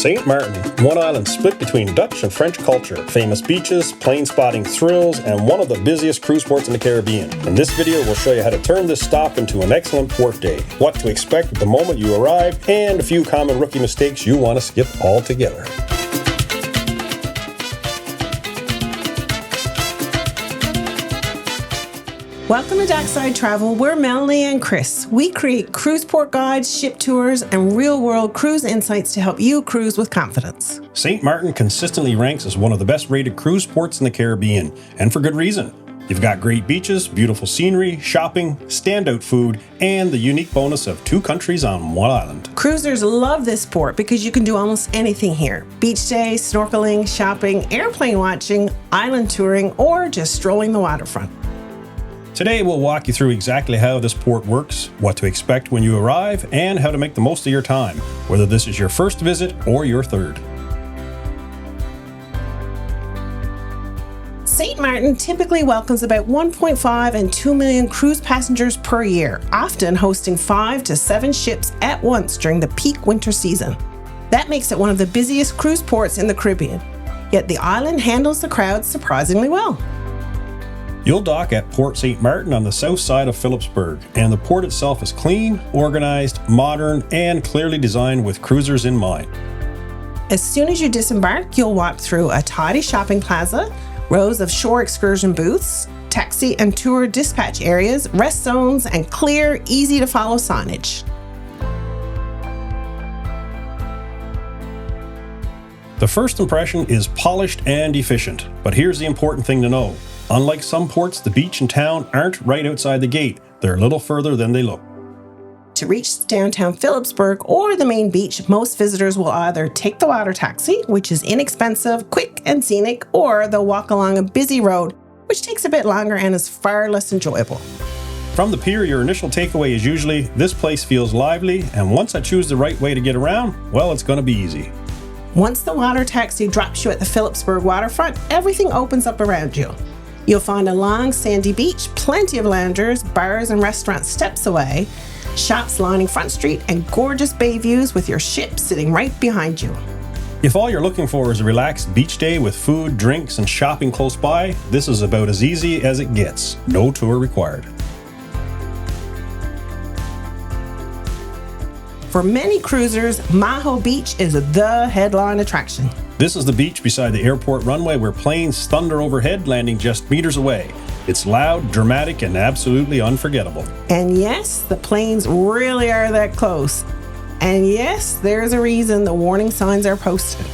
Sint Maarten, one island split between Dutch and French culture, famous beaches, plane spotting thrills, and one of the busiest cruise ports in the Caribbean. In this video, we'll show you how to turn this stop into an excellent port day, what to expect the moment you arrive, and a few common rookie mistakes you want to skip altogether. Welcome to Dockside Travel. We're Melanie and Chris. We create cruise port guides, ship tours, and real-world cruise insights to help you cruise with confidence. Sint Maarten consistently ranks as one of the best-rated cruise ports in the Caribbean, and for good reason. You've got great beaches, beautiful scenery, shopping, standout food, and the unique bonus of 2 countries on one island. Cruisers love this port because you can do almost anything here. Beach day, snorkeling, shopping, airplane watching, island touring, or just strolling the waterfront. Today we'll walk you through exactly how this port works, what to expect when you arrive, and how to make the most of your time, whether this is your first visit or your third. Sint Maarten typically welcomes about 1.5 and 2 million cruise passengers per year, often hosting 5 to 7 ships at once during the peak winter season. That makes it one of the busiest cruise ports in the Caribbean, yet the island handles the crowds surprisingly well. You'll dock at Port Sint Maarten on the south side of Philipsburg, and the port itself is clean, organized, modern, and clearly designed with cruisers in mind. As soon as you disembark, you'll walk through a tidy shopping plaza, rows of shore excursion booths, taxi and tour dispatch areas, rest zones, and clear, easy-to-follow signage. The first impression is polished and efficient, but here's the important thing to know. Unlike some ports, the beach and town aren't right outside the gate. They're a little further than they look. To reach downtown Philipsburg or the main beach, most visitors will either take the water taxi, which is inexpensive, quick, and scenic, or they'll walk along a busy road, which takes a bit longer and is far less enjoyable. From the pier, your initial takeaway is usually, this place feels lively, and once I choose the right way to get around, well, it's going to be easy. Once the water taxi drops you at the Philipsburg waterfront, everything opens up around you. You'll find a long sandy beach, plenty of loungers, bars and restaurants steps away, shops lining Front Street, and gorgeous bay views with your ship sitting right behind you. If all you're looking for is a relaxed beach day with food, drinks, and shopping close by, this is about as easy as it gets. No tour required. For many cruisers, Maho Beach is the headline attraction. This is the beach beside the airport runway where planes thunder overhead, landing just meters away. It's loud, dramatic, and absolutely unforgettable. And yes, the planes really are that close. And yes, there's a reason the warning signs are posted.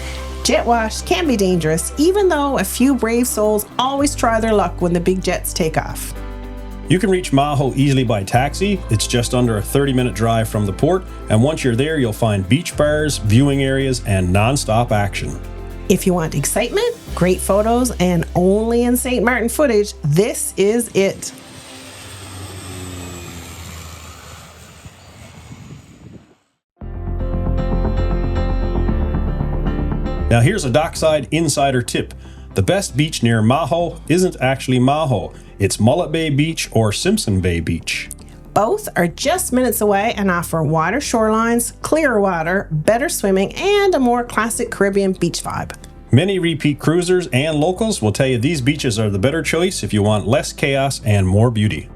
Jet wash can be dangerous, even though a few brave souls always try their luck when the big jets take off. You can reach Maho easily by taxi. It's just under a 30-minute drive from the port, and once you're there, you'll find beach bars, viewing areas, and non-stop action. If you want excitement, great photos, and only in Sint Maarten footage, this is it. Now here's a Dockside insider tip. The best beach near Maho isn't actually Maho. It's Mullet Bay Beach or Simpson Bay Beach. Both are just minutes away and offer wider shorelines, clearer water, better swimming, and a more classic Caribbean beach vibe. Many repeat cruisers and locals will tell you these beaches are the better choice if you want less chaos and more beauty.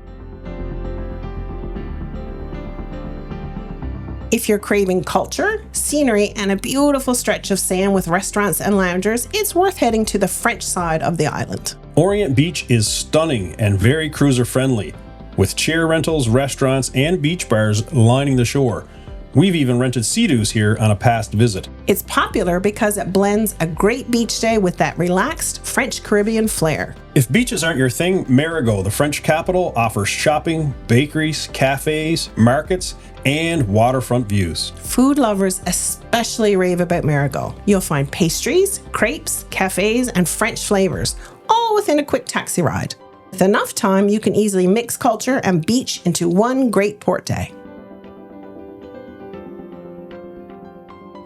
If you're craving culture, scenery, and a beautiful stretch of sand with restaurants and loungers, it's worth heading to the French side of the island. Orient Beach is stunning and very cruiser friendly, with chair rentals, restaurants, and beach bars lining the shore. We've even rented Sea-Doos here on a past visit. It's popular because it blends a great beach day with that relaxed French Caribbean flair. If beaches aren't your thing, Marigot, the French capital, offers shopping, bakeries, cafes, markets, and waterfront views. Food lovers especially rave about Marigot. You'll find pastries, crepes, cafes, and French flavors, all within a quick taxi ride. With enough time, you can easily mix culture and beach into one great port day.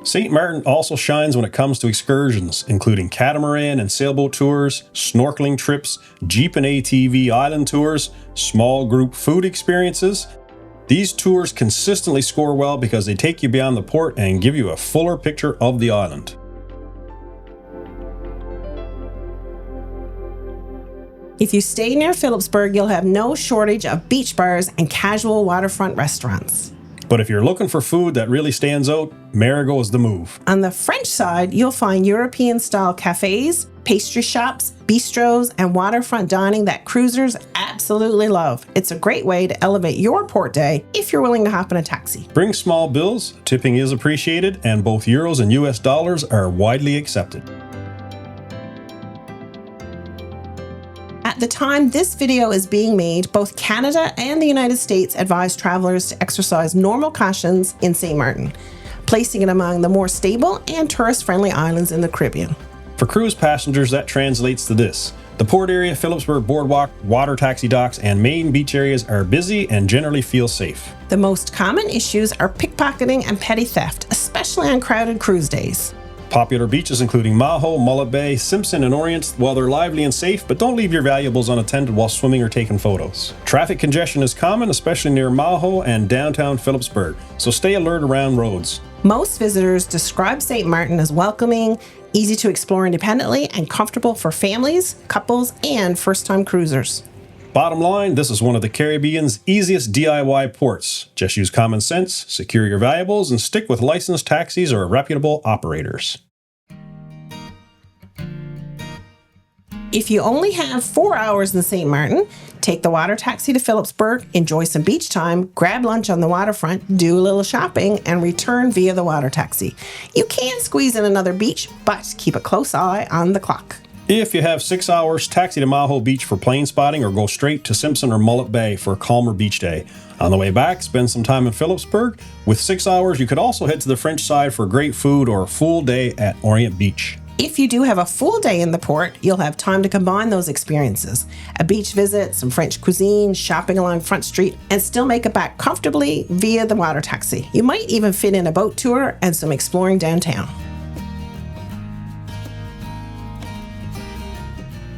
Sint Maarten also shines when it comes to excursions, including catamaran and sailboat tours, snorkeling trips, jeep and ATV island tours, small group food experiences, These tours consistently score well because they take you beyond the port and give you a fuller picture of the island. If you stay near Philipsburg, you'll have no shortage of beach bars and casual waterfront restaurants. But if you're looking for food that really stands out, Marigot is the move. On the French side, you'll find European-style cafes, pastry shops, bistros, and waterfront dining that cruisers absolutely love. It's a great way to elevate your port day if you're willing to hop in a taxi. Bring small bills, tipping is appreciated, and both euros and US dollars are widely accepted. At the time this video is being made, both Canada and the United States advise travelers to exercise normal cautions in St. Maarten, placing it among the more stable and tourist-friendly islands in the Caribbean. For cruise passengers, that translates to this. The port area, Philipsburg Boardwalk, water taxi docks, and main beach areas are busy and generally feel safe. The most common issues are pickpocketing and petty theft, especially on crowded cruise days. Popular beaches including Maho, Mullet Bay, Simpson, and Orient, well, they're lively and safe, but don't leave your valuables unattended while swimming or taking photos. Traffic congestion is common, especially near Maho and downtown Philipsburg, so stay alert around roads. Most visitors describe St. Maarten as welcoming, easy to explore independently, and comfortable for families, couples, and first-time cruisers. Bottom line, this is one of the Caribbean's easiest DIY ports. Just use common sense, secure your valuables, and stick with licensed taxis or reputable operators. If you only have 4 hours in St. Maarten, take the water taxi to Philipsburg, enjoy some beach time, grab lunch on the waterfront, do a little shopping, and return via the water taxi. You can squeeze in another beach, but keep a close eye on the clock. If you have 6 hours, taxi to Maho Beach for plane spotting or go straight to Simpson or Mullet Bay for a calmer beach day. On the way back, spend some time in Philipsburg. With 6 hours, you could also head to the French side for great food or a full day at Orient Beach. If you do have a full day in the port, you'll have time to combine those experiences. A beach visit, some French cuisine, shopping along Front Street, and still make it back comfortably via the water taxi. You might even fit in a boat tour and some exploring downtown.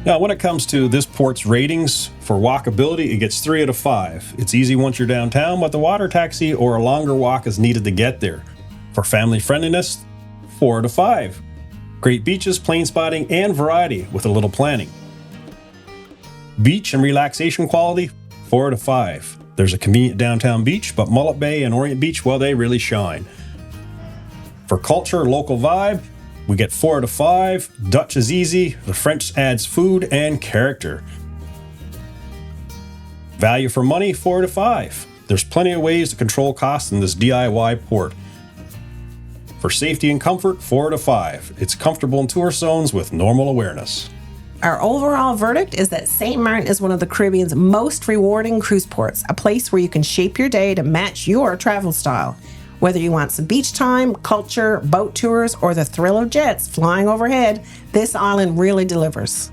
Now, when it comes to this port's ratings, for walkability, it gets 3 out of 5. It's easy once you're downtown, but the water taxi or a longer walk is needed to get there. For family friendliness, 4 out of 5. Great beaches, plane spotting, and variety with a little planning. Beach and relaxation quality, 4 out of 5. There's a convenient downtown beach, but Mullet Bay and Orient Beach, well, they really shine. For culture, local vibe, we get 4 out of 5. Dutch is easy. The French adds food and character. Value for money, 4 out of 5. There's plenty of ways to control costs in this DIY port. For safety and comfort, 4 out of 5. It's comfortable in tour zones with normal awareness. Our overall verdict is that St. Maarten is one of the Caribbean's most rewarding cruise ports, a place where you can shape your day to match your travel style. Whether you want some beach time, culture, boat tours, or the thrill of jets flying overhead, this island really delivers.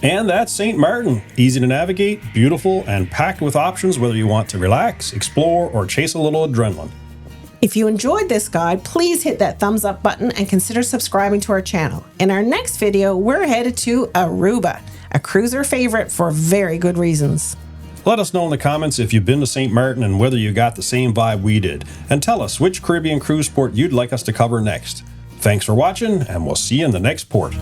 And that's St. Maarten. Easy to navigate, beautiful, and packed with options whether you want to relax, explore, or chase a little adrenaline. If you enjoyed this guide, please hit that thumbs up button and consider subscribing to our channel. In our next video, we're headed to Aruba, a cruiser favorite for very good reasons. Let us know in the comments if you've been to St. Maarten and whether you got the same vibe we did. And tell us which Caribbean cruise port you'd like us to cover next. Thanks for watching, and we'll see you in the next port.